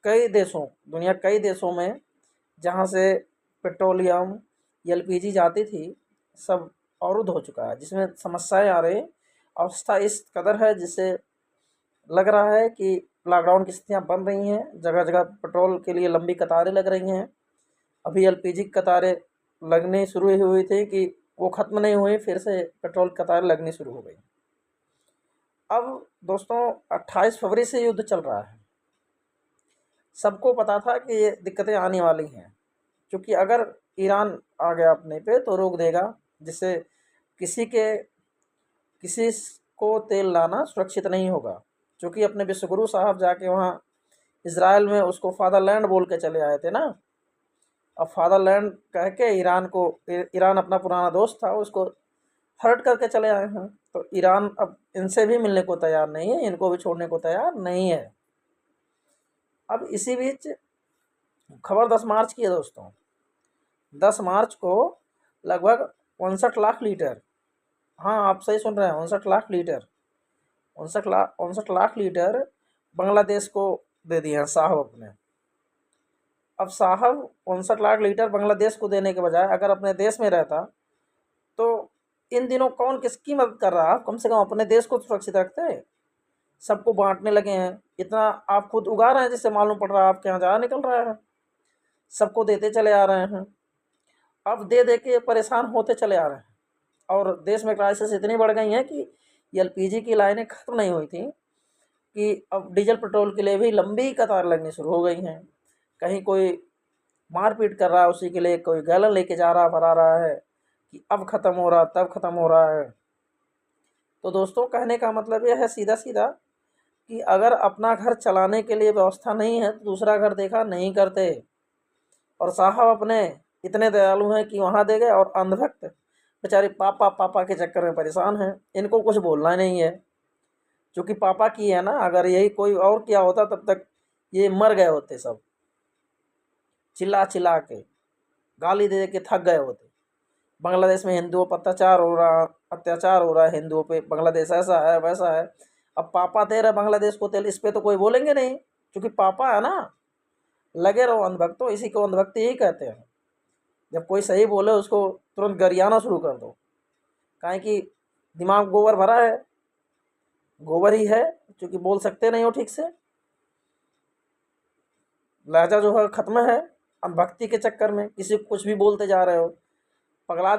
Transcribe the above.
कई देशों में जहाँ से पेट्रोलियम, एलपीजी जाती थी, सब अवरुद्ध हो चुका है, जिसमें समस्याएँ आ रही। अवस्था इस कदर है जिससे लग रहा है कि लॉकडाउन की स्थितियाँ बन रही हैं। जगह-जगह पेट्रोल के लिए लंबी कतारें लग रही हैं। अभी एलपीजी की कतारें लगनी शुरू ही हुई थी कि वो ख़त्म नहीं हुई, फिर से पेट्रोल की कतारें लगनी शुरू हो गई। अब दोस्तों 28 फरवरी से युद्ध चल रहा है। सबको पता था कि ये दिक्कतें आने वाली हैं, क्योंकि अगर ईरान आ गया अपने पे तो रोक देगा, जिससे किसी के किसी को तेल लाना सुरक्षित नहीं होगा। क्योंकि अपने विश्वगुरु साहब जाके वहाँ इज़राइल में उसको फादरलैंड बोल के चले आए थे ना। अब फादरलैंड कह के ईरान अपना पुराना दोस्त था, उसको हर्ट करके चले आए हैं। तो ईरान अब इनसे भी मिलने को तैयार नहीं है, इनको भी छोड़ने को तैयार नहीं है। अब इसी बीच खबर 10 मार्च की है दोस्तों। 10 मार्च को लगभग 59 लाख लीटर, हाँ आप सही सुन रहे हैं, 59 लाख लीटर, 59 लाख लीटर बांग्लादेश को दे दिए हैं साहब अपने। अब साहब 59 लाख लीटर बांग्लादेश को देने के बजाय अगर अपने देश में रहता तो इन दिनों कौन किसकी मदद कर रहा है? कम से कम अपने देश को सुरक्षित रखते। सबको बांटने लगे हैं, इतना आप खुद उगा रहे हैं जिससे मालूम पड़ रहा है आपके यहाँ ज़्यादा निकल रहा है। सबको देते चले आ रहे हैं, अब दे दे के परेशान होते चले आ रहे हैं। और देश में क्राइसिस इतनी बढ़ गई है कि एलपीजी की लाइनें ख़त्म नहीं हुई थी कि अब डीजल पेट्रोल के लिए भी लंबी कतार लगनी शुरू हो गई हैं। कहीं कोई मारपीट कर रहा है, उसी के लिए कोई गैलन लेके जा रहा भरा रहा है कि अब ख़त्म हो रहा, तब ख़त्म हो रहा है। तो दोस्तों कहने का मतलब यह है सीधा सीधा कि अगर अपना घर चलाने के लिए व्यवस्था नहीं है तो दूसरा घर देखा नहीं करते। और साहब अपने इतने दयालु हैं कि वहाँ दे गए, और अंधभक्त बेचारे पापा पापा के चक्कर में परेशान हैं। इनको कुछ बोलना ही नहीं है, क्योंकि पापा की है ना। अगर यही कोई और किया होता तब तक ये मर गए होते, सब चिल्ला चिल्ला के गाली दे के थक गए होते। बांग्लादेश में हिंदुओं पर अत्याचार हो रहा है हिंदुओं पे, बांग्लादेश ऐसा है वैसा है। अब पापा दे रहे बांग्लादेश को तेल, इस पे तो कोई बोलेंगे नहीं, क्योंकि पापा है ना। लगे रहो अंधभक्तों, इसी को अंधभक्ति ही कहते हैं। जब कोई सही बोले उसको तुरंत गरियाना शुरू कर दो, काहे कि दिमाग गोबर भरा है, गोबर ही है, क्योंकि बोल सकते नहीं हो ठीक से। लहजा जो है ख़त्म है, अंधभक्ति के चक्कर में किसी को कुछ भी बोलते जा रहे हो, पगला